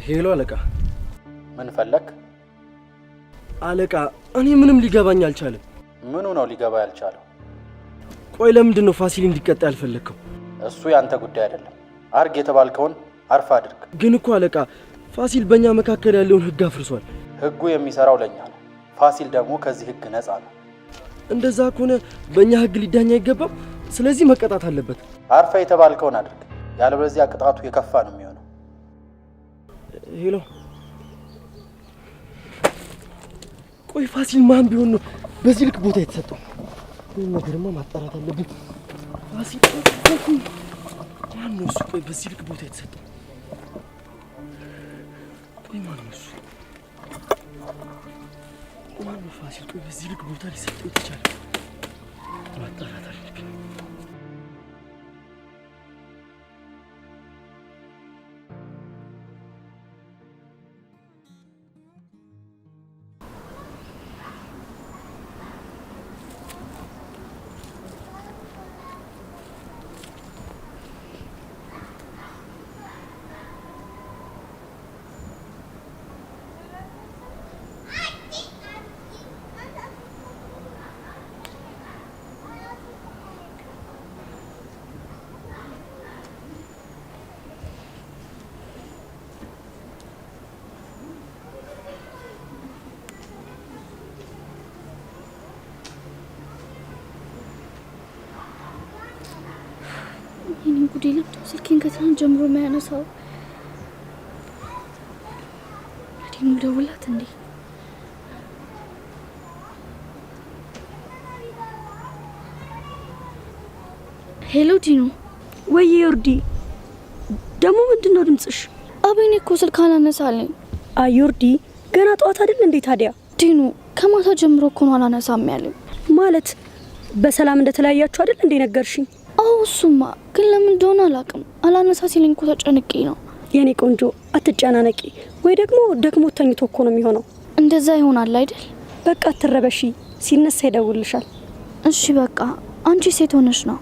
ሄሎ አለቃ። ምን ፈለክ? አለቃ እኔ ምንም ሊገባኝ አልቻለም። ምኑ ነው ሊገባ ያልቻለው? ቆይ ለምንድን ነው ፋሲል እንዲቀጣ ያልፈለከው? እሱ ያንተ ጉዳይ አይደለም። አርግ የተባልከውን አርፍ አድርግ። ግን እኮ አለቃ ፋሲል በእኛ መካከል ያለውን ህግ አፍርሷል። ህጉ የሚሰራው ለኛ ነው። ፋሲል ደግሞ ከዚህ ህግ ነፃ ነው። እንደዛ ከሆነ በእኛ ህግ ሊዳኛ አይገባም። ስለዚህ መቀጣት አለበት። አርፈ የተባልከውን አድርግ፣ ያለበለዚያ ቅጣቱ የከፋ ነው የሚሆነው። ሄሎ ቆይ ፋሲል ማን ቢሆን ነው በዚህ ልክ ቦታ የተሰጠው? ምን ነገርማ ማጣራት አለብኝ። ፋሲል ማን ነው እሱ? ቆይ በዚህ ልክ ቦታ የተሰጠው ቆይ ማን ነው እሱ? ማን ነው ፋሲል? ቆይ በዚህ ልክ ቦታ ሊሰጠው ይቻላል? ማጣራት አለብኝ። ይህንን ጉዴ ልብ ስልኬን ከትናንት ጀምሮ የሚያነሳው ዲኑ ደውላት እንዴ? ሄሎ ዲኑ። ወይ ዮርዲ፣ ደግሞ ምንድነው ድምጽሽ? አቤኔ እኮ ስልክ አላነሳልኝ። አይ ዮርዲ፣ ገና ጠዋት አይደል እንዴ ታዲያ? ዲኑ ከማታ ጀምሮ እኮ ነው አላነሳም ያለኝ። ማለት በሰላም እንደተለያያችሁ አይደል እንዴ ነገርሽኝ? አዎ እሱማ፣ ግን ለምን እንደሆነ አላውቅም። አላነሳ ሲለኝ እኮ ተጨንቄ ነው። የኔ ቆንጆ አትጨናነቂ። ወይ ደግሞ ተኝቶ እኮ ነው የሚሆነው። እንደዛ ይሆናል አይደል? በቃ አትረበሺ፣ ሲነሳ ይደውልሻል። እሺ በቃ አንቺ ሴት ሆነሽ ነው።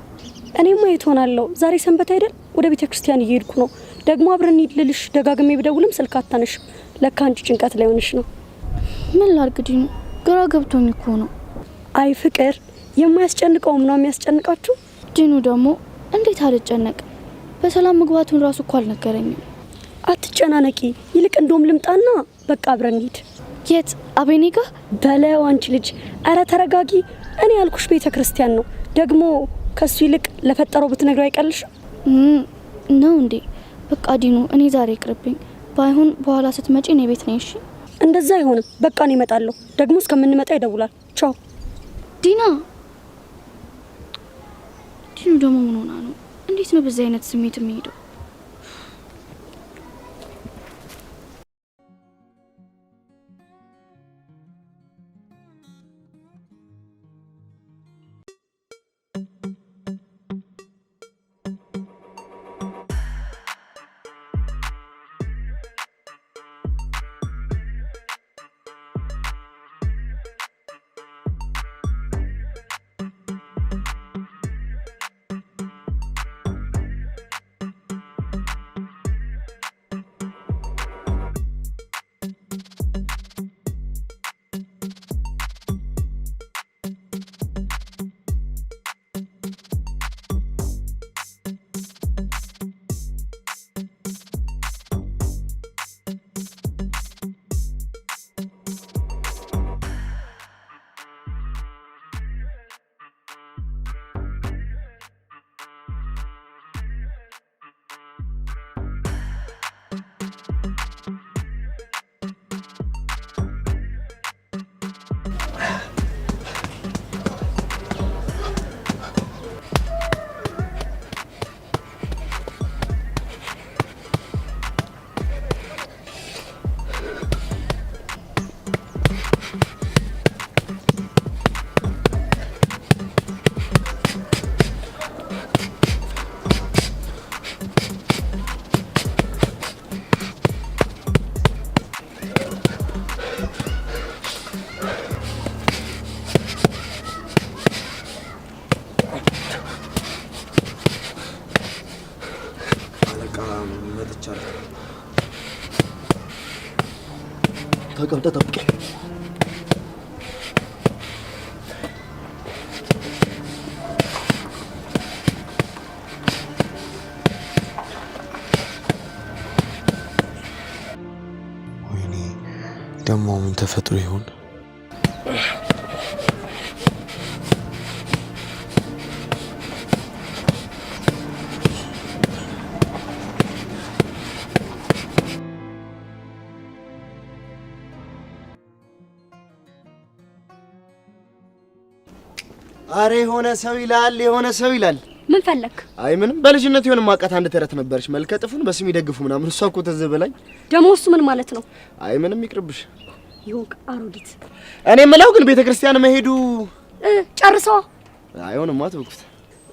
እኔማ የት ሆናለሁ? ዛሬ ሰንበት አይደል? ወደ ቤተ ክርስቲያን እየሄድኩ ነው። ደግሞ አብረን ልልሽ ደጋግሜ ብደውልም ስልክ አታነሽም። ለካ አንቺ ጭንቀት ላይ ሆነሽ ነው። ምን ላድርግ ዲኑ፣ ግራ ገብቶኝ እኮ ነው። አይ ፍቅር የማያስጨንቀውም ነው የሚያስጨንቃችሁ። ዲኑ ደግሞ እንዴት አልጨነቅ? በሰላም መግባቱን ራሱ እኮ አልነገረኝም። አትጨናነቂ፣ ይልቅ እንደውም ልምጣና በቃ አብረን ሂድ። የት? አቤኔ ጋር በለው አንቺ ልጅ። አረ ተረጋጊ። እኔ ያልኩሽ ቤተ ክርስቲያን ነው። ደግሞ ከሱ ይልቅ ለፈጠረው ብትነግረው አይቀልሽም ነው እንዴ? በቃ ዲኑ እኔ ዛሬ ይቅርብኝ። ባይሆን በኋላ ስትመጪ እኔ ቤት ነኝ። እሺ? እንደዛ አይሆንም። በቃ እኔ እመጣለሁ። ደግሞ እስከምንመጣ ይደውላል። ቻው ዲና። ዲኑ ደግሞ ምን ሆና ነው? እንዴት ነው በዚህ አይነት ስሜት የሚሄደው? ተቀምጠህ ጠብቀኝ። ወይኔ ደግሞ ምን ተፈጥሮ ይሆን? አሬ የሆነ ሰው ይላል። ምን ፈለክ? አይ ምንም፣ በልጅነት የሆነ ማቃት አንድ ተረት ነበረች። መልከ ጥፉን በስም ይደግፉ ምናምን። እሷ እኮ ትዝ ብላኝ። ደሞ እሱ ምን ማለት ነው? አይ ምንም ይቅርብሽ። ይሁን አሮዲት። እኔ የምለው ግን ቤተክርስቲያን መሄዱ ጨርሰዋ አይሆንም። አትብኩት።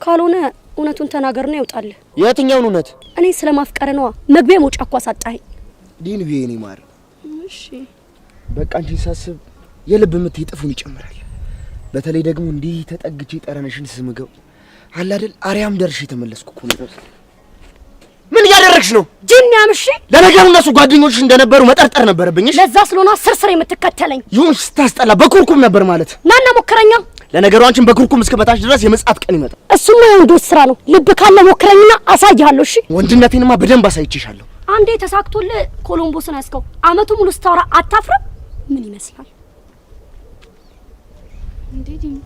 ካልሆነ እውነቱን ተናገርና ይውጣል። የትኛውን እውነት? እኔ ስለማፍቀር ነዋ። መግቢያ መውጫ እኮ አሳጣኸኝ። ዲን ቢዬኔ ማር። እሺ በቃ አንቺን ሳስብ የልብ ምት ይጥፉን ይጨምራል። በተለይ ደግሞ እንዲህ ተጠግቼ ጠረነሽን ስምገው አለ አይደል አርያም ደርሼ ተመለስኩ እኮ ነው። ምን እያደረግሽ ነው? ጅን ያምሽ። ለነገሩ እነሱ ጓደኞችሽ እንደነበሩ መጠርጠር ነበረብኝ። እሺ ለዛ ስለሆነ ስርስር የምትከተለኝ ይሁን። ስታስጠላ በኩርኩም ነበር ማለት ናና ሞክረኛ። ለነገሩ አንቺን በኩርኩም እስከመታሽ ድረስ የመጻት ቀን ይመጣል። እሱማ የወንዶች ስራ ነው። ልብ ካለ ሞክረኝና አሳይሃለሁ። እሺ ወንድነቴንማ በደንብ አሳይቼሻለሁ። አንዴ ተሳክቶልህ ኮሎምቦስን ያስከው አመቱ ሙሉ ስታወራ አታፍርም? ምን ይመስላል እንዴ? ዲኑ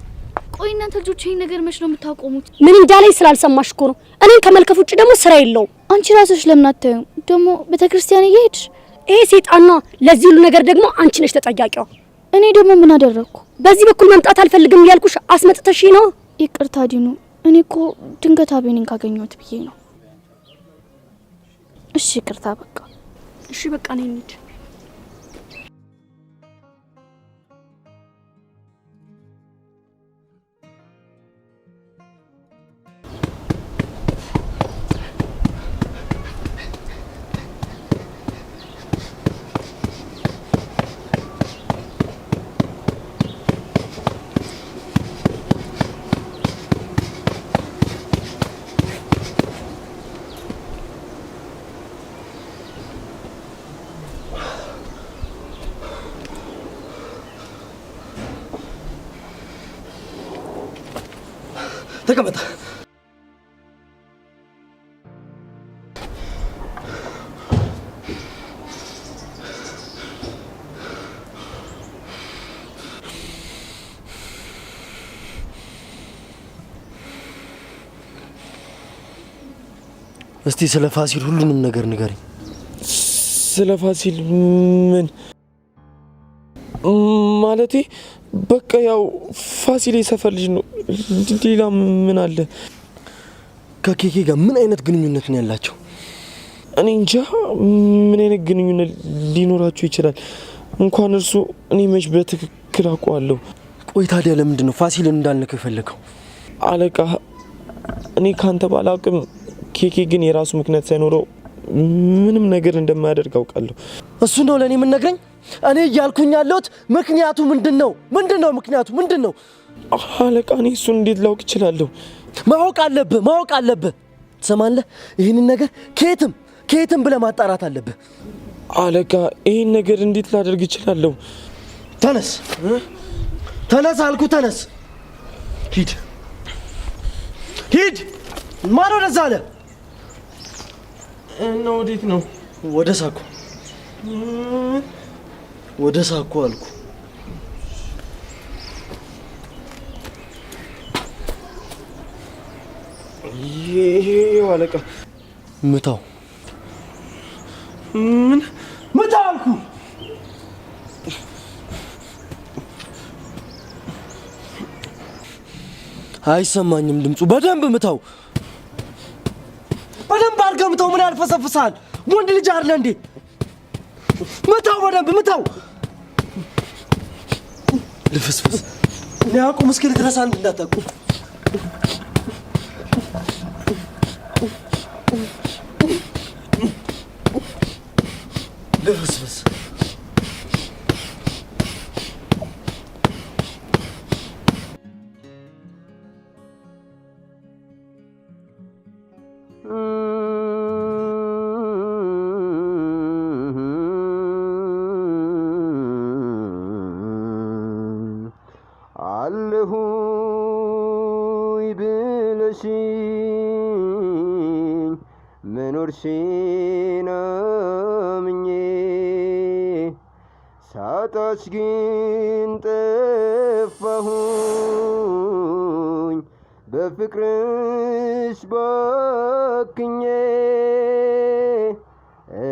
ቆይ እናንተ ልጆች ይሄን ነገር መች ነው የምታቆሙት? ምን እንዳለኝ ስላልሰማሽ እኮ ነው። እኔን ከመልከፍ ውጭ ደግሞ ስራ የለውም። አንቺ ራስሽ ለምን አታዩም? ደግሞ ቤተክርስቲያን እየሄድሽ ይሄ ሰይጣን ነው። ለዚህ ሁሉ ነገር ደግሞ አንቺ ነሽ ተጠያቂዋ። እኔ ደግሞ ምን አደረኩ? በዚህ በኩል መምጣት አልፈልግም እያልኩሽ አስመጥተሽ ነው። ይቅርታ ዲኑ፣ እኔ እኮ ድንገት አቤኔን ካገኘሁት ብዬ ነው። እሺ ይቅርታ። በቃ እሺ በቃ ነኝ እንሂድ። ተቀመጥ። እስቲ ስለ ፋሲል ሁሉንም ነገር ንገረኝ። ስለ ፋሲል ምን ማለቴ? በቃ ያው ፋሲል የሰፈር ልጅ ነው። ሌላ ምን አለ? ከኬኬ ጋር ምን አይነት ግንኙነት ነው ያላቸው? እኔ እንጃ ምን አይነት ግንኙነት ሊኖራቸው ይችላል። እንኳን እርሱ እኔ መች በትክክል አውቀዋለሁ። ቆይ ታዲያ ለምንድን ነው ፋሲልን እንዳልነከው የፈለከው? አለቃ እኔ ካንተ ባላውቅም ኬኬ ግን የራሱ ምክንያት ሳይኖረው ምንም ነገር እንደማያደርግ አውቃለሁ። እሱ ነው ለኔ ምን ነግረኝ? እኔ እያልኩኝ ያለሁት ምክንያቱ ምንድነው? ምክንያቱ ምንድነው? አለቃ እኔ እሱን እንዴት ላውቅ እችላለሁ? ማወቅ አለብህ። ትሰማለህ? ይህንን ነገር ከየትም ብለህ ማጣራት አለብህ። አለቃ ይህን ነገር እንዴት ላደርግ እችላለሁ? ተነስ አልኩ፣ ተነስ። ሂድ። ማን ወደዛ አለ? እና ወዴት ነው? ወደ ሳኩ አልኩ። ይሄው አለቃ። ምታው። ምን ምታው አልኩ። አይሰማኝም ድምፁ። በደንብ ምታው። በደንብ አድርገህ ምታው። ምን ያልፈሰፍሳል? ወንድ ልጅ አይደለ እንዴ? ምታው፣ በደንብ ምታው። ልፍስፍስ። እኔ አቁም እስኪል ድረስ አንድ እንዳታቁም። ልፍስፍስ። መኖርሽን አምኜ ሳጣሽ ግን ጠፋሁኝ በፍቅርሽ ባክኜ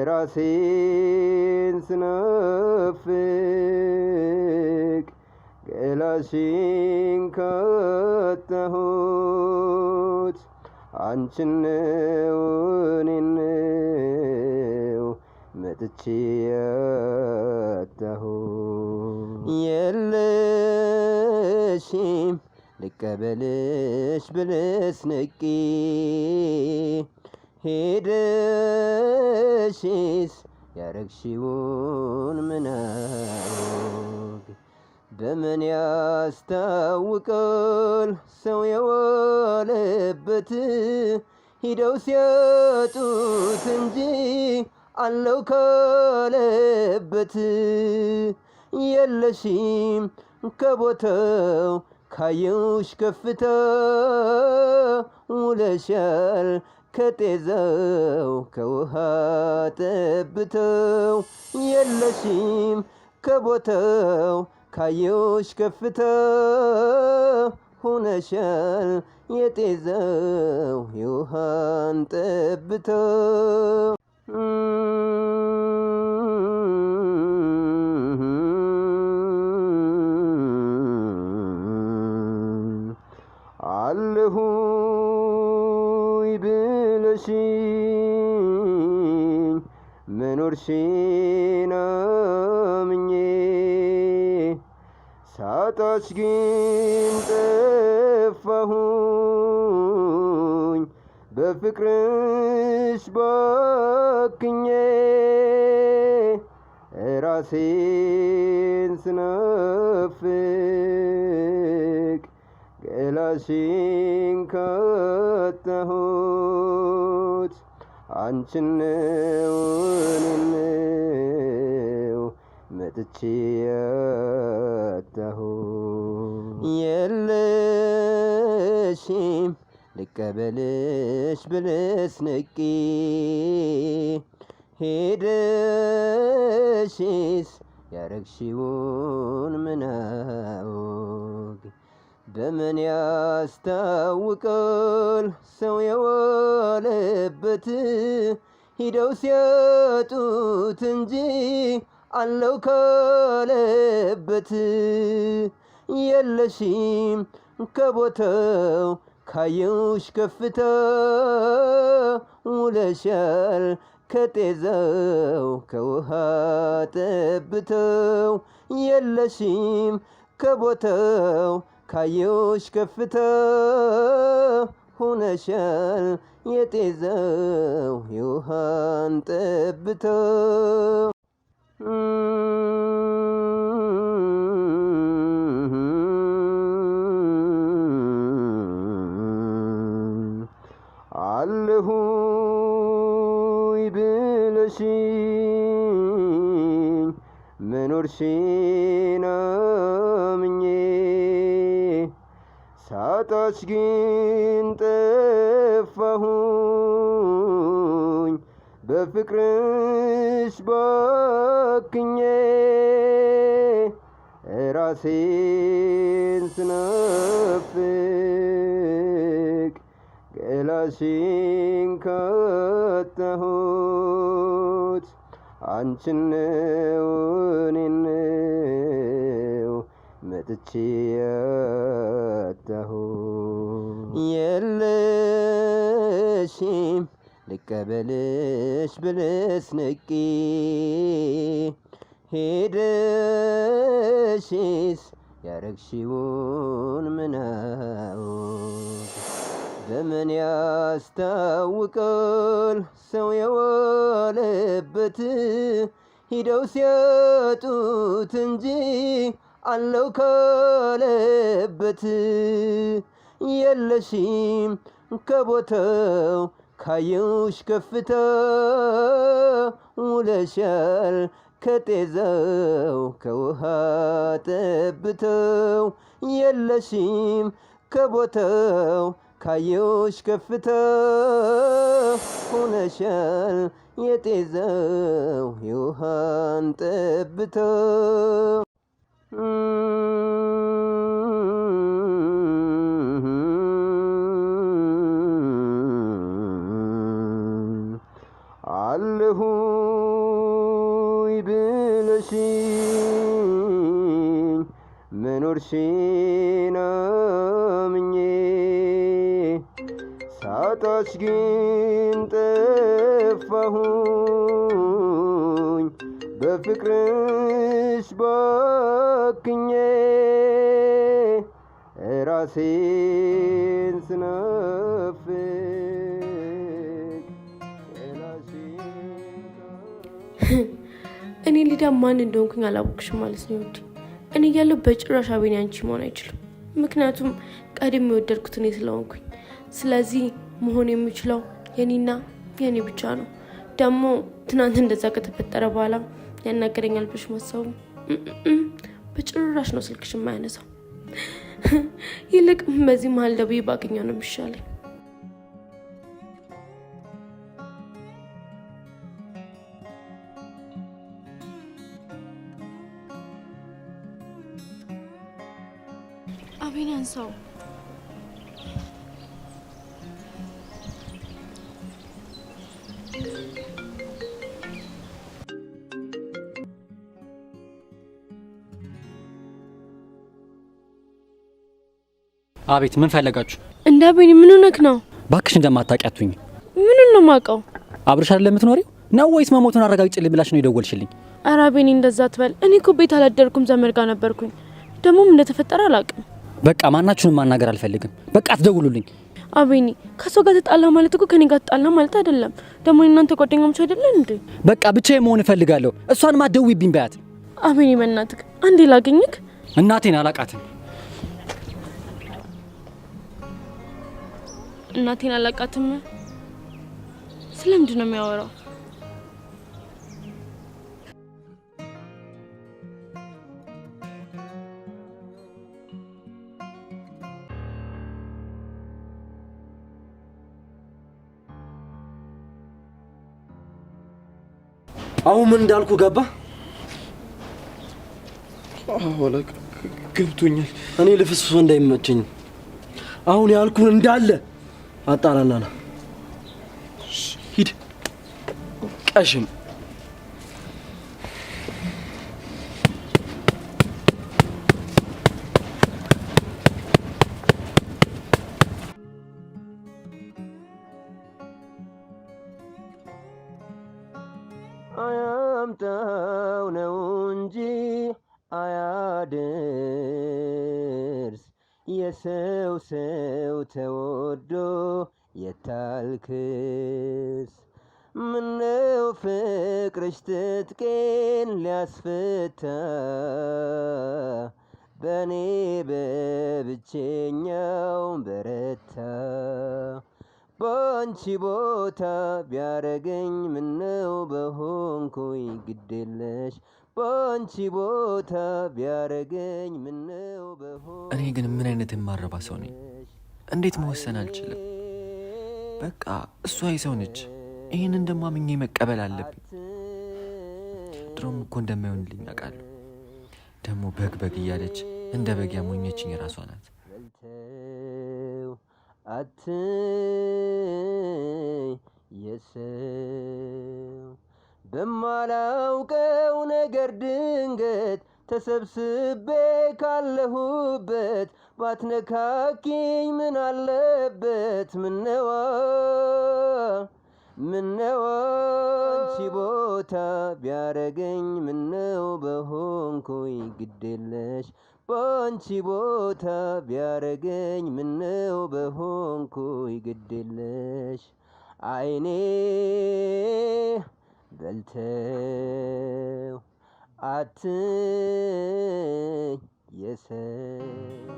ራሴን ስናፍቅ ገላሽን ካጣሁት አንቺን ነው እኔን ነው መጥቼ ያጣሁት የለሽም ልቀበልሽ ብለሽ ንቄ ሄደሽስ ያረግሽውን ምን አወቅ በምን ያስታውቃል ሰው የዋለበት ሂደው ሲያጡት እንጂ አለው ካለበት የለሽም ከቦታው ካየውሽ ከፍታ ውለሻል ከጤዛው ከውሃ ጠብተው የለሽም ከቦታው ካየውሽ ከፍታ ሆነሻል የጤዛው የውሃን ጠብተው አለሁኝ ብለሽኝ መኖርሽን አምኜ ሳጣሽ ግን ጠፋሁኝ በፍቅርሽ ባክኜ ራሴን ስናፍቅ ገላሽን ካጣሁት አንቺን ነው እኔን ነው መጥቼ ያጣሁት የለሽም ልቀበልሽ ብለሽ ንቄ ሄደሽስ ያረግሽውን ምን አወቅ በምን ያስታውቃል ሰው የዋለበት ሂደው ሲያጡት እንጂ አለው ካለበት የለሽም ከቦታው ካየውሽ ከፍታ ውለሻል ከጤዛው ከውሃ ጠብተው የለሽም ከቦታው ካየውሽ ከፍታ ሆነሻል የጤዛው የውሃን ጠብተው አለሁኝ ብለሽኝ መኖርሽን አምኜ ሳጣሽ ግን ጠፋሁኝ በፍቅርሽ ባክኜ ራሴን ስናፍቅ ገላሽን ካጣሁት አንቺን ነው እኔን ነው መጥቼ ያጣሁት የለሽም ልቀበልሽ ብለሽ ንቄ ሄደሽስ ያረግሽውን ምን አወቅ በምን ያስታውቃል ሰው የዋለበት ሂደው ሲያጡት እንጂ አለው ካለበት የለሽም ከቦታው ካየውሽ ከፍታ ውለሻል ከጤዛው ከውሃ ጠብተው የለሽም ከቦታው ካየሁሽ ከፍታ ሆነሻል የጤዛው የውሃን ጠብታ አለሁኝ ብለሽኝ መኖርሽን አምኜ ሳጣሽ ግን ጠፋሁኝ በፍቅርሽ ባክኜ ራሴን ስናፍቅ እኔ ሊዳ ማን እንደሆንኩኝ አላወቅሽም ማለት ነው ውዴ። እኔ እያለሁ በጭራሽ አቤኔ አንቺ መሆን አይችልም። ምክንያቱም ቀድሜ የወደድኩት እኔ ስለሆንኩኝ። ስለዚህ መሆን የሚችለው የኔና የኔ ብቻ ነው። ደግሞ ትናንት እንደዛ ከተፈጠረ በኋላ ያናገረኛል ብለሽ ማሰቡ በጭራሽ ነው ስልክሽ የማያነሳው። ይልቅ በዚህ መሀል ደውዬ ባገኘው ነው የሚሻለኝ። አቤኔ አንሳው። አቤት ምን ፈለጋችሁ? እንደ አቤኔ ምን ሆነክ ነው? ባክሽ እንደማታውቂያቱኝ። ምኑን ነው ማውቀው? አብርሽ አይደል የምትኖሪው ነው ወይስ መሞቱን አረጋግጭልኝ ብላሽ ነው የደወልሽልኝ? ኧረ አቤኔ እንደዛ አትበል። እኔ እኮ ቤት አላደርኩም፣ ዘመድ ጋር ነበርኩኝ። ደግሞም እንደተፈጠረ አላውቅም። በቃ ማናችሁንም ማናገር አልፈልግም። በቃ አትደውሉልኝ። አቤኔ ከሷ ጋር ተጣላ ማለት እኮ ከኔ ጋር ተጣላ ማለት አይደለም። ደግሞ እናንተ ጓደኛሞች አይደለን እንዴ? በቃ ብቻዬን መሆን እፈልጋለሁ። እሷን ማደውይብኝ በያት። አቤኔ በእናትህ አንዴ ላገኝክ። እናቴን አላቃትም። እናቴን አላቃትም? ስለምንድን ነው የሚያወራው? አሁን ምን እንዳልኩ ገባ? አወለ ገብቶኛል። እኔ ልፍስፍስ እንዳይመቸኝ አሁን ያልኩን እንዳለ አጣራና ና። ሂድ ቀሽም። አያምጣው ነው እንጂ አያደርስ የሰው ሰው ተወዶ የታልክስ ምነው ፍቅርሽ ትጥቄን ሊያስፈታ በእኔ በብቸኛው በረታ ባንቺ ቦታ ቢያረገኝ ምነው በሆንኩኝ ግዴለሽ ባንቺ ቦታ ቢያረገኝ ምነው በሆንኩኝ። እኔ ግን ምን አይነት የማረባ ሰው ነኝ? እንዴት መወሰን አልችልም? በቃ እሷ የሰው ነች። ይህንን እንደማምኜ መቀበል አለብኝ። ድሮም እኮ እንደማይሆንልኝ አውቃለሁ። ደግሞ በግ እያለች እንደ በግ ያሞኘችኝ የራሷ ናት። የሰው በማላውቀው ነገር ድንገት ተሰብስቤ ካለሁበት ባትነካኪኝ ምን አለበት? ምነዋ አንቺ ቦታ ቢያረገኝ ምነው በሆንኩኝ ግዴለሽ ባንቺ ቦታ ቢያረገኝ ምነው በሆንኩኝ ግዴለሽ አይኔ በልተው አትኝ የሰው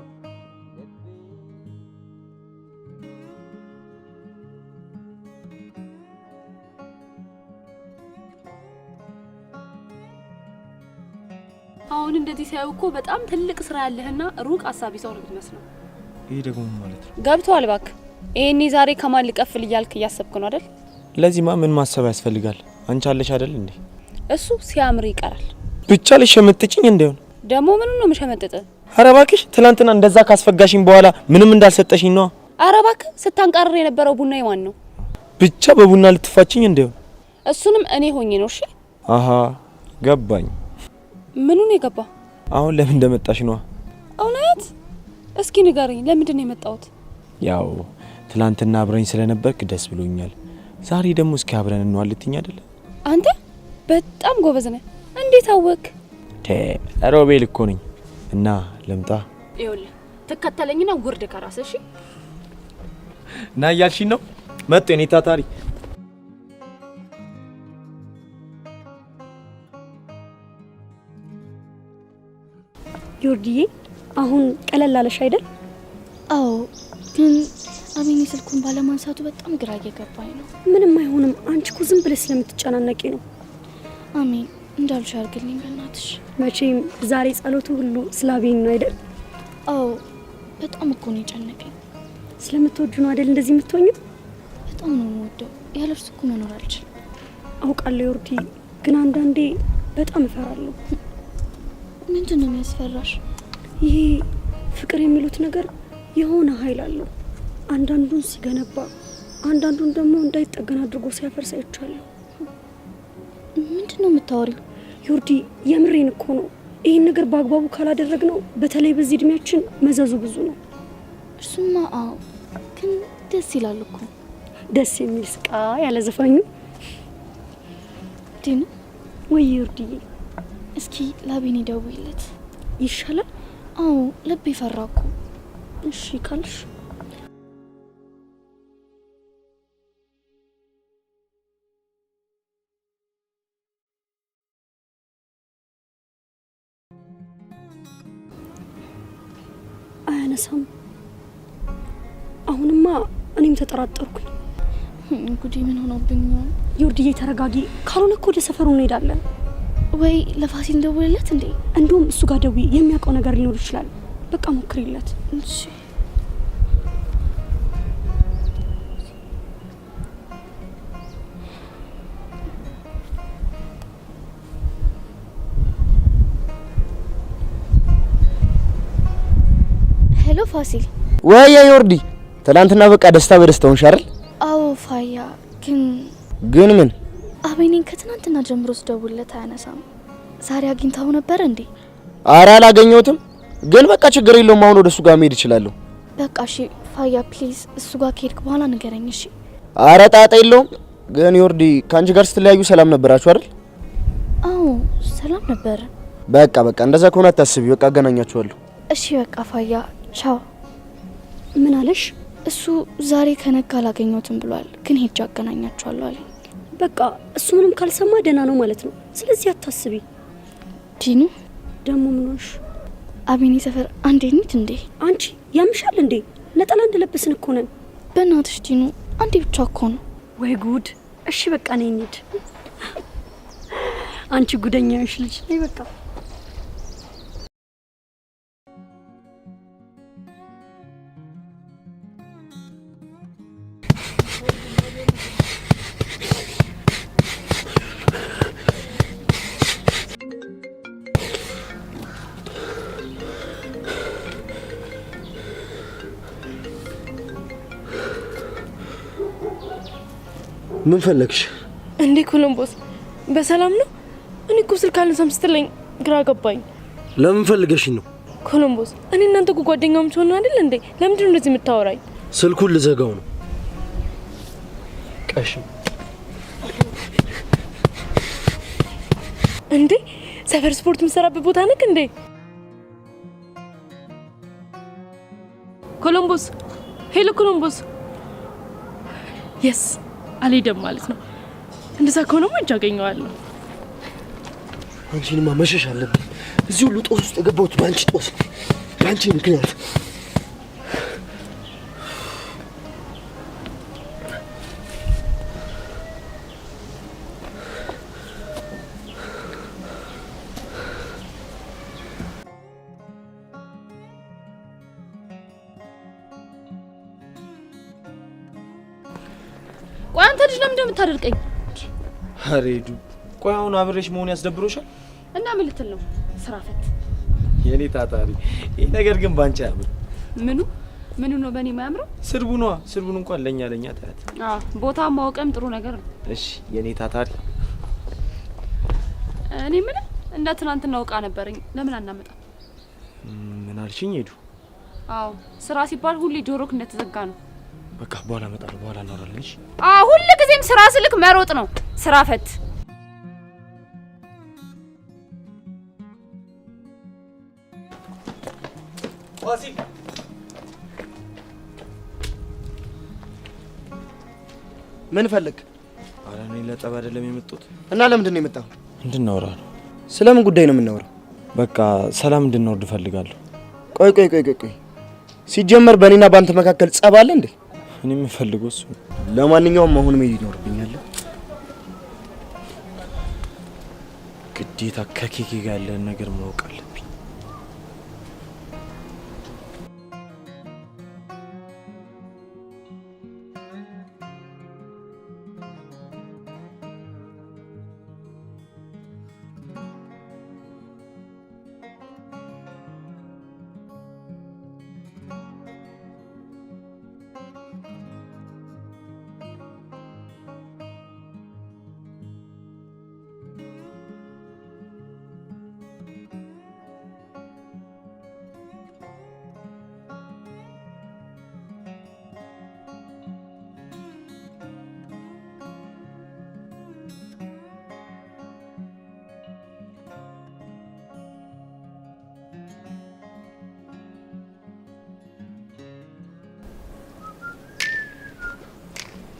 አሁን እንደዚህ ሳይው እኮ በጣም ትልቅ ስራ ያለህና ሩቅ አሳቢ ሰው ነው የምትመስለው። ይሄ ደግሞ ማለት ነው ገብቷል። እባክህ ይሄኔ ዛሬ ከማን ልቀፍል እያልክ እያሰብክ ነው አይደል? ለዚህማ ምን ማሰብ ያስፈልጋል? አንቺ አለሽ አይደል እንዴ? እሱ ሲያምር ይቀራል። ብቻ ልሸምጥጭኝ እንደሆነ ደግሞ ምን ነው መሸመጥጥ? ኧረ እባክሽ ትላንትና እንደዛ ካስፈጋሽኝ በኋላ ምንም እንዳልሰጠሽኝ ነው። ኧረ እባክህ ስታንቃርር የነበረው ቡና የማን ነው? ብቻ በቡና ልትፋችኝ እንደሆነ እሱንም እኔ ሆኜ ነው። እሺ አሃ ገባኝ። ምኑን የገባ? አሁን ለምን እንደመጣሽ ነው? እውነት? እስኪ ንገረኝ፣ ለምንድን ነው የመጣሁት? ያው ትላንትና አብረኝ ስለነበርክ ደስ ብሎኛል። ዛሬ ደግሞ እስኪ አብረን እንዋልትኝ አይደል? አንተ በጣም ጎበዝ ነህ። እንዴት አወቅ? ሮቤል እኮ ነኝ። እና ለምጣ? ይኸውልህ ተከተለኝና ውርድ ከራስህ። እሺ ና እያልሽኝ ነው? መጡ የኔ ታታሪ። ዮርዲዬ አሁን ቀለል አለሽ አይደል? አዎ፣ ግን አቤኔ ስልኩን ባለማንሳቱ በጣም ግራ እየገባኝ ነው። ምንም አይሆንም። አንቺ እኮ ዝም ብለሽ ስለምትጨናነቂ ነው። አሜን እንዳልሽ አድርግልኝ በእናትሽ። መቼም ዛሬ ጸሎቱ ሁሉ ስለ አቤኔ ነው አይደል? አዎ፣ በጣም እኮ ነው የጨነቀኝ። ስለምትወጁ ነው አይደል እንደዚህ የምትሆኚው? በጣም ነው የምወደው። ያለ እርሱ እኮ መኖር አልችልም። አውቃለሁ ዮርዲ፣ ግን አንዳንዴ በጣም እፈራለሁ። ምንድን ነው የሚያስፈራሽ? ይሄ ፍቅር የሚሉት ነገር የሆነ ኃይል አለው። አንዳንዱን ሲገነባ፣ አንዳንዱን ደግሞ እንዳይጠገን አድርጎ ሲያፈርስ አይቻለሁ። ምንድን ነው የምታወሪው? ዮርዲ የምሬን እኮ ነው። ይህን ነገር በአግባቡ ካላደረግነው በተለይ በዚህ እድሜያችን መዘዙ ብዙ ነው። እርሱማ አዎ፣ ግን ደስ ይላል እኮ። ደስ የሚል ስቃ ያለ ዘፋኙ ዲኑ። ወይ ዮርዲዬ፣ እስኪ ላቤኔ ደውይለት ይሻላል? አዎ፣ ልብ ይፈራ እኮ። እሺ ካልሽ አያነሳም። አሁንማ እኔም ተጠራጠርኩኝ። ጉዴ ምን ሆኖብኝ ነው? ዮርዲዬ ተረጋጊ፣ ካልሆነ እኮ ወደ ሰፈሩ እንሄዳለን። ወይ ለፋሲል ደውልለት እንዴ? እንዲሁም እሱ ጋር ደውይ፣ የሚያውቀው ነገር ሊኖር ይችላል። በቃ ሞክሪለት። እሺ ሄሎ ፋሲል። ወይ ዮርዲ፣ ትላንትና በቃ ደስታ በደስታ ሆንሽ አይደል? አዎ ፋያ፣ ግን ምን? አቤኔን ከትናንትና ጀምሮ ስደውልለት አያነሳም። ዛሬ አግኝታው ነበር እንዴ? አረ አላገኘሁትም፣ ግን በቃ ችግር የለውም። አሁን ወደ እሱ ጋር መሄድ እችላለሁ። በቃ እሺ ፋያ ፕሊዝ፣ እሱ ጋር ከሄድክ በኋላ ንገረኝ እሺ? አረ ጣጣ የለውም። ግን ዮርዲ ከአንቺ ጋር ስትለያዩ ሰላም ነበራችሁ አይደል? አዎ ሰላም ነበር። በቃ እንደዛ ከሆነ አታስቢ፣ በቃ አገናኛችኋለሁ። እሺ በቃ ፋያ ቻው። ምን አለሽ? እሱ ዛሬ ከነጋ አላገኘሁትም ብሏል፣ ግን ሄጄ አገናኛችኋለሁ አለኝ። በቃ እሱ ምንም ካልሰማ ደህና ነው ማለት ነው። ስለዚህ አታስቢ። ዲኑ ደግሞ ምን ሆንሽ? አቤኔ ሰፈር አንዴ እንሂድ እንዴ? አንቺ ያምሻል እንዴ? ነጠላ እንደለበስን እኮ ነን። በእናትሽ ዲኑ አንዴ ብቻ እኮ ነው። ወይ ጉድ! እሺ በቃ ነይ እንሂድ። አንቺ ጉደኛ ነሽ ልጅ። ነይ በቃ ምን ፈለግሽ እንዴ? ኮሎምቦስ በሰላም ነው? እኔ እኮ ስልክ አልነሳም ስትለኝ ግራ ገባኝ። ለምን ፈልገሽኝ ነው? ኮሎምቦስ እኔ እናንተ እኮ ጓደኛሞች ሆነን አይደል እንዴ? ለምንድን ነው እንደዚህ የምታወራኝ? ስልኩን ልዘጋው ነው። ቀሽም እንዴ ሰፈር ስፖርት የምሰራበት ቦታ ነክ እንዴ? ኮሎምቦስ ሄሎ ኮሎምቦስ። የስ አልሄደም ማለት ነው። እንደዛ ከሆነማ እጅ አገኘዋለሁ። አንቺንማ መሸሽ አለብኝ። እዚህ ሁሉ ጦስ ውስጥ የገባሁት በአንቺ ጦስ፣ በአንቺ ምክንያት። ቆይ አንተ ልጅ ለምን እንደምታደርቀኝ? ኧረ ሄዱ ቆይ አሁን አብሬሽ መሆን ያስደብሮሻል? እና ምን ልትል ነው? ስራ ፈት የኔ ታታሪ። ይሄ ነገር ግን ባንቺ ያምር። ምኑ ነው በእኔ የማያምረው? ስርቡ ነዋ። ስርቡን እንኳን ለኛ ታያት። ቦታ ማወቅም ጥሩ ነገር ነው። እሺ የኔ ታታሪ። እኔ ምን እንደ ትናንትና ዕቃ ነበረኝ። ለምን አናመጣም? ምን አልሽኝ ሄዱ? አዎ ስራ ሲባል ሁሌ ጆሮክ እንደተዘጋ ነው። በቃ በኋላ እመጣለሁ። በኋላ እናወራለን። እሺ ሁሉ ጊዜም ስራ ስልክ መሮጥ ነው። ስራ ፈት ፋሲል ምን ፈልግ? ኧረ እኔ ለጠብ አይደለም የመጣሁት። እና ለምንድን ነው የመጣው? እንድናወራ ነው። ስለምን ጉዳይ ነው የምናወራው? በቃ ሰላም እንድንወርድ እፈልጋለሁ። ቆይ ሲጀመር በእኔና ባንተ መካከል ጸብ አለ እንዴ? እኔ የምፈልገው እሱ። ለማንኛውም አሁን መሄድ ይኖርብኛል። ግዴታ ከኬኬ ጋር ያለን ነገር ማወቅ አለብኝ።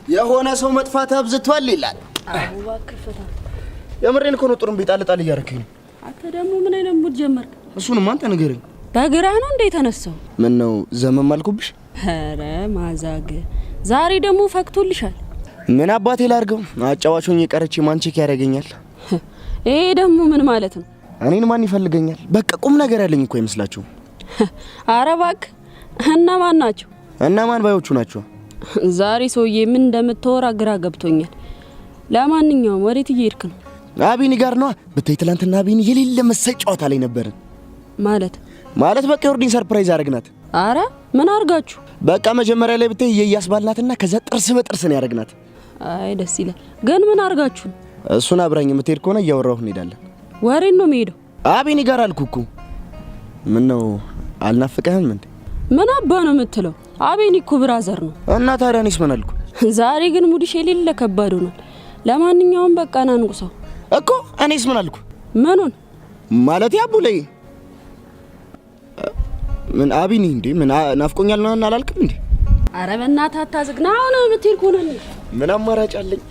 የሆነ ሰው መጥፋት አብዝቷል ይላል። አቡባ ክፍታ የምሬን እኮ ነው። ጥሩም ቢጣልጣል እያረከኝ ነው። አንተ ደግሞ ምን አይነት ሙድ ጀመርክ? እሱንም አንተ ንገረኝ። በግራህ ነው እንዴ ተነሳው? ምን ነው ዘመም አልኩብሽ? ኧረ ማዛግ ዛሬ ደግሞ ፈክቶልሻል። ምን አባቴ ላርገው? አጫዋቾኝ የቀረች ማን ቼክ ያደርገኛል? ይሄ ደግሞ ምን ማለት ነው? እኔን ማን ይፈልገኛል? በቃ ቁም ነገር ያለኝ እኮ አይመስላችሁ? ኧረ እባክህ እነማን ናቸው? እነማን ባዮቹ ናቸው? ዛሬ ሰውዬ ምን እንደምትወራ ግራ ገብቶኛል። ለማንኛውም ወዴት እየሄድክ ነው? አቢኒ ጋር ነው። ብታይ ትላንትና አቢኒ የሌለ መሳይ ጨዋታ ላይ ነበርን። ማለት በቃ የወርዲን ሰርፕራይዝ አረግናት። አረ ምን አርጋችሁ? በቃ መጀመሪያ ላይ ብታይ እያስባልናትና ከዛ ጥርስ በጥርስ ነው ያረግናት። አይ ደስ ይላል። ግን ምን አርጋችሁ? እሱን አብራኝ የምትሄድ ከሆነ እያወራሁ እንሄዳለን። ወሬን ነው የምሄደው። አቢኒ ጋር አልኩኩ። ምን ነው አልናፍቀህም እንዴ? ምን አባ ነው የምትለው? አቤኒ እኮ ብራዘር ነው። እና ታዲያ እኔስ ምን አልኩ? ዛሬ ግን ሙዲሽ የሌለ ከባድ ሆኗል። ለማንኛውም በቃ ናንቁሰው እኮ። እኔስ ምን አልኩ? ምኑን ማለት ያቡለይ ምን አቢኒ እንዴ? ምን ናፍቆኛል ነው አላልክም እንዴ? አረ በእናትህ አታዝግና። አሁን የምትሄድ ከሆነ ምን አማራጭ አለኝ?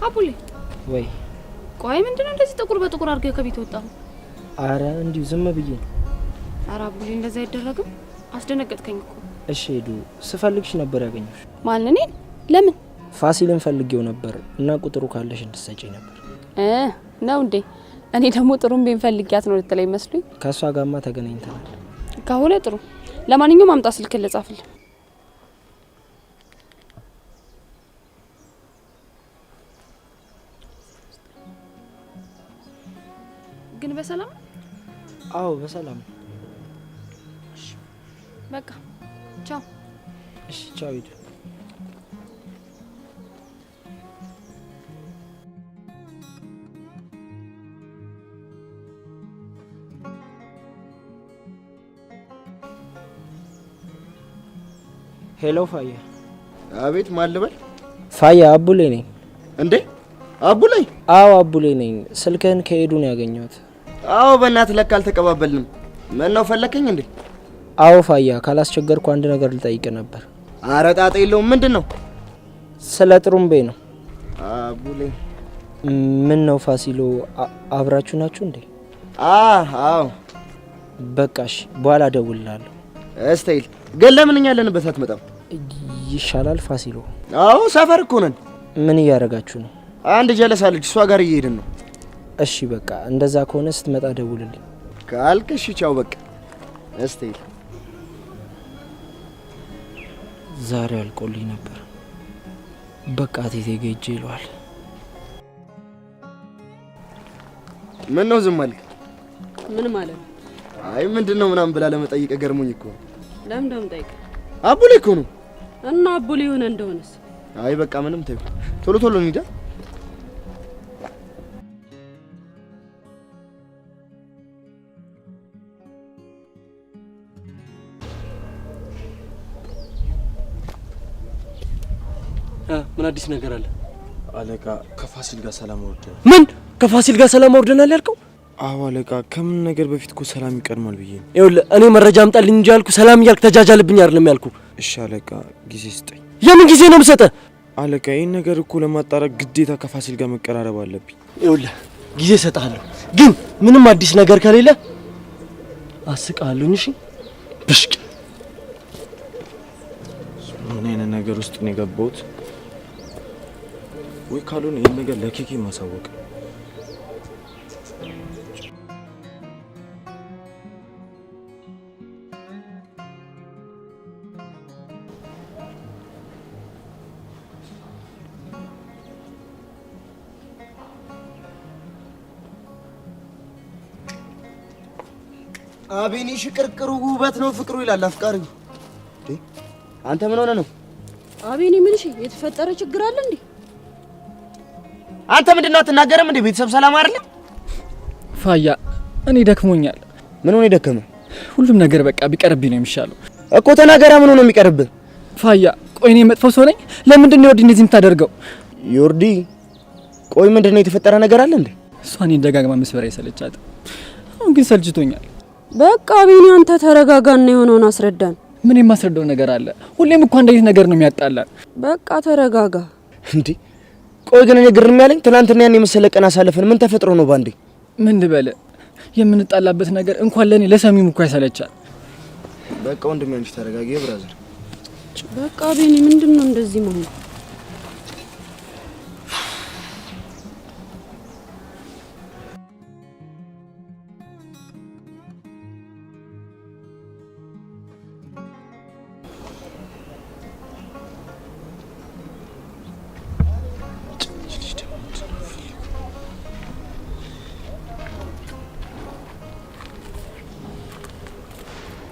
አቡሌ ወይ ቆይ ምንድነው እንደዚህ ጥቁር በጥቁር አድርገህ ከቤት ወጣው? አረ እንዲሁ ዝም ብዬ ነው። አረ አቡሌ እንደዛ አይደረግም። አስደነገጥከኝ እኮ። እሺ ሄዱ ስፈልግሽ ነበር ያገኘሁሽ። ማን እኔን? ለምን? ፋሲልን ፈልጌው ነበር እና ቁጥሩ ካለሽ እንድትሰጪኝ ነበር። ነው እንዴ? እኔ ደግሞ ጥሩምቤን ፈልጊያት ነው ልትለኝ መስሎኝ። ከሷ ጋርማ ተገናኝተናል። ከሆነ ጥሩ። ለማንኛውም አምጣ ስልክ ልጻፍልህ። ግን በሰላም? አዎ በሰላም። እሺ በቃ ቻው። እሺ ቻው ሂዱ። ሄሎ ፋያ። አቤት ማን ልበል? ፋያ አቡሌ ነኝ። እንዴ አቡሌ? አዎ አቡሌ ነኝ። ስልክህን ከሄዱ ነው ያገኘሁት። አዎ በእናትህ ለካ አልተቀባበልንም። ምን ነው ፈለከኝ እንዴ? አዎ ፋያ፣ ካላስቸገርኩ አንድ ነገር ልጠይቅ ነበር። ኧረ ጣጣ የለውም። ምንድን ነው? ስለ ጥሩምቤ ነው። አቡሌ ምን ነው ፋሲሎ፣ አብራችሁ ናችሁ እንዴ? አዎ በቃሽ፣ በኋላ እደውልልሃለሁ። እስታይል ግን ለምን እኛ ያለንበት አትመጣም? ይሻላል ፋሲሎ። አዎ ሰፈር እኮ ነን። ምን እያደረጋችሁ ነው? አንድ ጀለስ አለች፣ እሷ ጋር እየሄድን ነው። እሺ በቃ እንደዛ ከሆነ ስትመጣ ደውልልኝ። ካልክሽ ቻው በቃ። እስቲ ዛሬ አልቆልኝ ነበር። በቃ ቴቴ ጋር ሂጅ ይለዋል። ምን ነው ዝም አልክ? ምን ማለት ነው? አይ ምንድነው ምናምን ብላ ለመጠየቅ ገርሞኝ እኮ። ለምን ደም ጠይቅ? አቡሌ እኮ ነው። እና አቡሌ ሆነ እንደሆነስ? አይ በቃ ምንም ተይው። ቶሎ ቶሎ እንሂዳ። ምን አዲስ ነገር አለ? አለቃ ከፋሲል ጋር ሰላም ወርደናል። ምን? ከፋሲል ጋር ሰላም ወርደናል ያልከው? አዎ አለቃ፣ ከምን ነገር በፊት እኮ ሰላም ይቀድማል ብዬ ነው። ይኸውልህ እኔ መረጃ አምጣልኝ እንጂ ያልኩ ሰላም እያልክ ተጃጃልብኝ አይደለም ያልኩ። እሺ አለቃ፣ ጊዜ ስጠኝ። የምን ጊዜ ነው የምሰጠህ? አለቃ ይህን ነገር እኮ ለማጣራት ግዴታ ከፋሲል ጋር መቀራረብ አለብኝ። ይኸውልህ ጊዜ እሰጥሃለሁ፣ ግን ምንም አዲስ ነገር ከሌለ አስቃለሁኝ። እሺ ብሽቅ። ምን አይነት ነገር ውስጥ ነው የገባሁት? ወይ ካልሆነ ይህን ነገር ለኬኬ ማሳወቅ። አቤኒ ሽቅርቅሩ ውበት ነው ፍቅሩ ይላል አፍቃሪ። አንተ ምን ሆነ ነው? አቤኒ ምን? እሺ የተፈጠረ ችግር አለ እንዴ? አንተ ምንድነው አትናገርም እንዴ? ቤተሰብ ሰላም አይደለም? ፋያ እኔ ደክሞኛል። ምን ሆነ ደከመ? ሁሉም ነገር በቃ ቢቀርብኝ ነው የሚሻለው እኮ። ተናገራ። ምን ሆነ የሚቀርብህ? ፋያ ቆይ እኔ መጥፎ ሰው ነኝ? ለምንድን ነው ዮርዲ እንደዚህ የምታደርገው? ዮርዲ ቆይ ምንድነው የተፈጠረ ነገር አለ እንዴ? እሷ እኔን ደጋግማ መስበራ ይሰለቻት። አሁን ግን ሰልችቶኛል። በቃ አቤኒ አንተ ተረጋጋና የሆነውን አስረዳን። ምን የማስረዳው ነገር አለ? ሁሌም እኮ አንድ አይነት ነገር ነው የሚያጣላል። በቃ ተረጋጋ እንዴ። ቆይ ግን እኔ ግርም ያለኝ ትናንትና ያን የመሰለ ቀን አሳለፈን። ምን ተፈጥሮ ነው ባንዴ? ምን ልበለ? የምንጣላበት ነገር እንኳን ለኔ ለሰሚም እኮ ያሰለቻል። በቃ ወንድሜ አንቺ ተረጋጊ ብራዘር። በቃ አቤኒ ምንድነው እንደዚህ መሆን?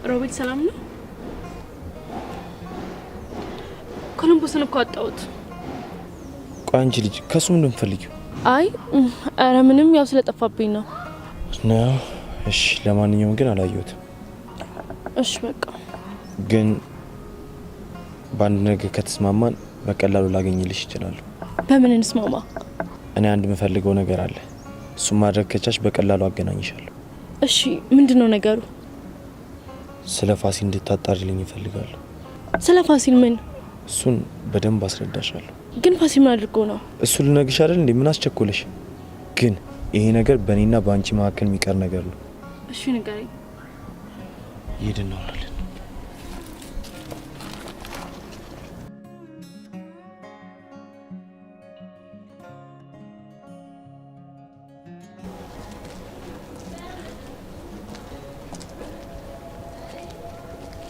ሮቤል ሰላም ነው? ኮሎምቦስን እኮ አጣሁት። ቆይ አንቺ ልጅ ከሱ ምን እንደምትፈልጊው? አይ ኧረ ምንም፣ ያው ስለጠፋብኝ ነው። ነው? እሺ ለማንኛውም ግን አላየሁትም። እሺ በቃ ግን በአንድ ነገር ከተስማማን በቀላሉ ላገኝልሽ ይችላል። በምን እንስማማ? እኔ አንድ የምፈልገው ነገር አለ። እሱን ማድረግ ከቻልሽ በቀላሉ አገናኝሻለሁ። እሺ ምንድነው ነገሩ? ስለ ፋሲል እንድታጣሪልኝ እፈልጋለሁ። ስለ ፋሲል ምን? እሱን በደንብ አስረዳሻለሁ። ግን ፋሲል ምን አድርጎ ነው? እሱ ልነግርሽ አይደል እንዴ? ምን አስቸኮለሽ? ግን ይሄ ነገር በእኔና በአንቺ መካከል የሚቀር ነገር ነው። እሺ ንገረኝ። ይሄድና እናወራለን።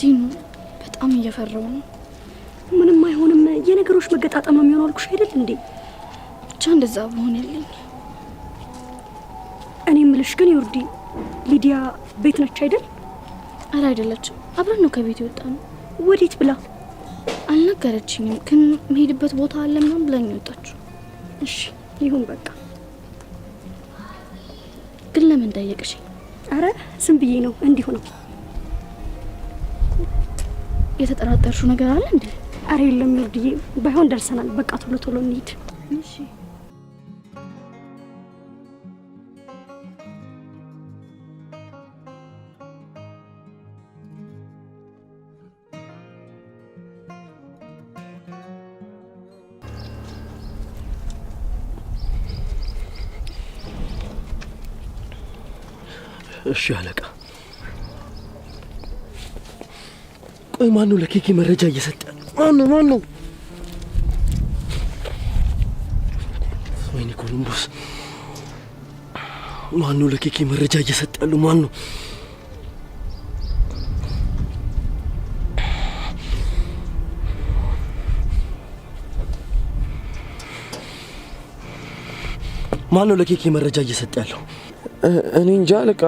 ዲኑ በጣም እየፈራው ነው። ምንም አይሆንም። የነገሮች መገጣጠም ነው የሚሆነው አልኩሽ አይደል እንዴ? ብቻ እንደዛ በሆነልኝ። እኔ ምልሽ ግን ዮርዲ ሊዲያ ቤት ነች አይደል? አረ አይደለችም። አብረን ነው ከቤት የወጣ ነው። ወዴት ብላ አልነገረችኝም፣ ግን መሄድበት ቦታ አለ ምናምን ብላኝ ወጣችሁ። እሺ ይሁን በቃ። ግን ለምን ጠየቅሽኝ? አረ ዝም ብዬ ነው፣ እንዲሁ ነው። የተጠራጠርሽው ነገር አለ እንዴ? አረ የለም ዮርዲዬ፣ ባይሆን ደርሰናል። በቃ ቶሎ ቶሎ እንሂድ። እሺ እሺ አለቃ። ቆይ ማነው ለኬኬ መረጃ እየሰጠ? ማነው? ወይኔ ኮሎምቦስ ማን ነው ለኬኬ መረጃ እየሰጠ ያለው? ማን ነው? ማን ነው ለኬኬ መረጃ እየሰጠ ያለው? እኔ እንጃ አለቃ።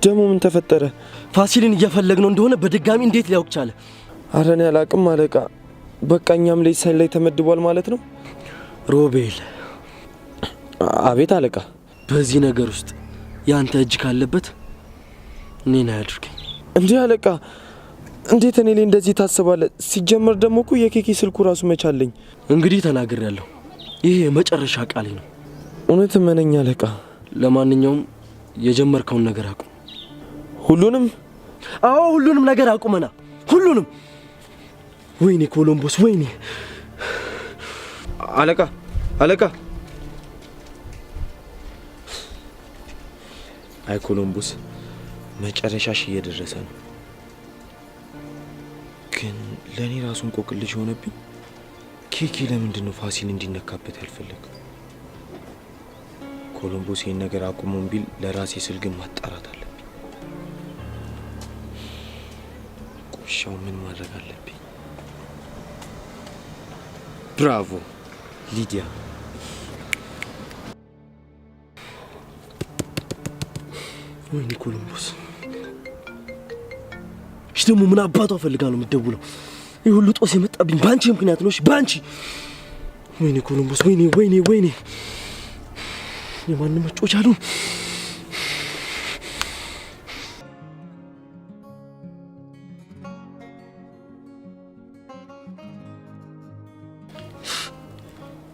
ደግሞ ምን ተፈጠረ? ፋሲልን እየፈለግነው እንደሆነ በድጋሚ እንዴት ሊያውቅ ቻለ? ኧረ እኔ አላቅም አለቃ። በቃ እኛም ሌሳኝ ላይ ተመድቧል ማለት ነው። ሮቤል። አቤት አለቃ። በዚህ ነገር ውስጥ ያንተ እጅ ካለበት እኔን አያድርገኝ። እንዴ አለቃ፣ እንዴት እኔ ላይ እንደዚህ ታስባለ? ሲጀመር ደግሞ እኮ የኬኬ ስልኩ ራሱ መቻለኝ። እንግዲህ ተናግሬያለሁ። ይሄ የመጨረሻ ቃሌ ነው። እውነት መነኛ አለቃ። ለማንኛውም የጀመርከውን ነገር አቁም። ሁሉንም? አዎ ሁሉንም ነገር አቁመና፣ ሁሉንም። ወይኔ ኮሎምቦስ፣ ወይኔ አለቃ። አለቃ። አይ ኮሎምቦስ፣ መጨረሻሽ እየደረሰ ነው። ግን ለእኔ ራሱን ቆቅልሽ ሆነብኝ። ኬኬ ለምንድን ነው ፋሲል እንዲነካበት ያልፈለገው? ኮሎምቦስ ይህን ነገር አቁሙን ቢል ለራሴ ስል ግን ማጣራት አለብኝ። ቆሻው ምን ማድረግ አለብኝ? ብራቮ ሊዲያ። ወይኔ ኮሎምቦስ፣ እሺ ደግሞ ምን አባቷ ፈልጋ ነው የምትደውለው? ይህ ሁሉ ጦስ የመጣብኝ ባንቺ ምክንያት ነው። እሺ ባንቺ። ወይኔ ኮሎምቦስ፣ ወይኔ ወይኔ ወይኔ። የማንም መጮች አሉ።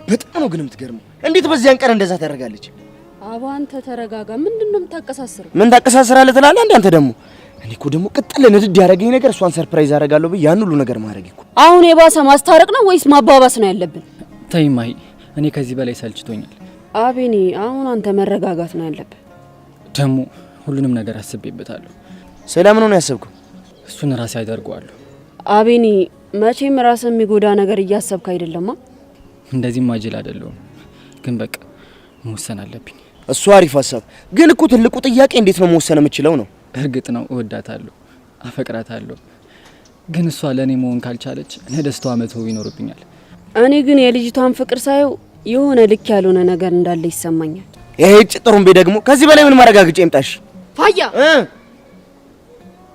በጣም ነው ግን የምትገርመው። እንዴት በዚያን ቀን እንደዛ ታደርጋለች? አባ አንተ ተረጋጋ። ምንድነው የምታቀሳስረው? ምን ታቀሳስራለህ ትላለህ እንዴ አንተ ደግሞ? እኔ እኮ ደግሞ ቅጥል ንድድ ያደረገኝ ነገር እሷን ሰርፕራይዝ አደርጋለሁ ብዬ ያን ሁሉ ነገር ማድረግ እኮ። አሁን የባሰ ማስታረቅ ነው ወይስ ማባባስ ነው ያለብን? ተይ ማሂ፣ እኔ ከዚህ በላይ ሰልችቶኛል። አቤኔ፣ አሁን አንተ መረጋጋት ነው ያለብን። ደግሞ ሁሉንም ነገር አስቤበታለሁ። ስለምን ነው ያሰብከው? እሱን ራሴ አደርገዋለሁ። አቤኔ፣ መቼም ራስን የሚጎዳ ነገር እያሰብክ አይደለማ። እንደዚህ ማጅል አይደለሁም፣ ግን በቃ መወሰን አለብኝ። እሱ አሪፍ ሀሳብ፣ ግን እኮ ትልቁ ጥያቄ እንዴት ነው መወሰን የምችለው ነው። እርግጥ ነው እወዳታለሁ፣ አፈቅራታለሁ፣ ግን እሷ ለእኔ መሆን ካልቻለች እኔ ደስታዋ መተው ይኖርብኛል። እኔ ግን የልጅቷን ፍቅር ሳየው የሆነ ልክ ያልሆነ ነገር እንዳለ ይሰማኛል። ይሄ ጥሩምቤ ደግሞ ከዚህ በላይ ምን ማረጋግጫ ይምጣሽ? ፋያ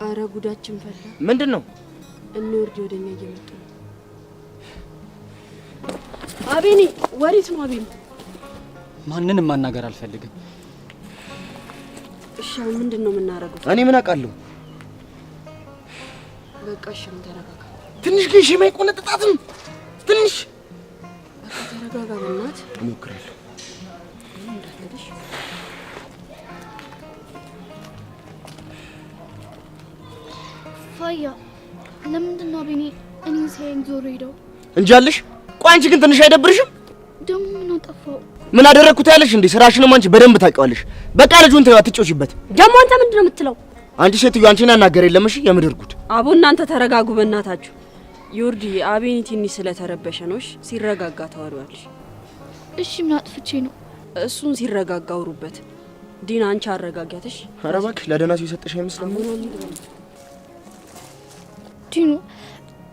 አረ ጉዳችን ፈላ። ምንድን ነው? እንወርድ፣ ወደኛ እየመጡ ነው። አቤኔ፣ ወዴት ነው አቤኔ? ማንንም ማናገር አልፈልግም። እሺ ምንድን ነው የምናደርገው? እኔ ምን አውቃለሁ? በቃ እሺ ተረጋጋ። ትንሽ ግን ሽማ ይቆነጥጣትም ትንሽ ተረጋጋ። በእናት እሞክራለሁ። ፋያ ለምንድን ነው አቤኔ እኔን ሲያየኝ ዞር ሄደው? እንጃልሽ። ቆይ አንቺ ግን ትንሽ አይደብርሽም? ደግሞ ምን አጠፋው? ምን አደረግኩት ያለሽ እንዴ? ስራሽንም አንቺ በደንብ ታውቂዋለሽ። በቃ ልጁን ተይው፣ አትጮሽበት። ደግሞ አንተ ምንድን ነው የምትለው? አንቺ ሴትዮ አንቺን ያናገር የለም። እሺ የምድር ጉድ። አቦ እናንተ ተረጋጉ በእናታችሁ። ዮርዲ አቤኔ ትንሽ ስለተረበሸ ነው። እሺ ሲረጋጋ ታወሪዋለሽ። እሺ ምን አጥፍቼ ነው? እሱን ሲረጋጋ አውሩበት። ዲና አንቺ አረጋጊያትሽ። ኧረ እባክሽ ለደህና ሰው የሰጠሽ አይመስልም? ዲኑ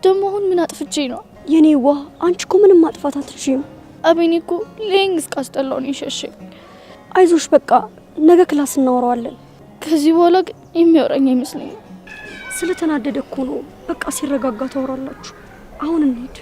ደግሞ አሁን ምን አጥፍቼ ነው? የኔ ዋ አንቺ እኮ ምንም ማጥፋት አትችይም። አቤኔ እኮ ሌንግ እስካስጠላው ነው የሸሸኝ። አይዞሽ በቃ ነገ ክላስ እናወራዋለን። ከዚህ በኋላ ግን የሚያወራኝ አይመስለኝም። ስለተናደደ እኮ ነው። በቃ ሲረጋጋ ታወራላችሁ። አሁን እንሂድ።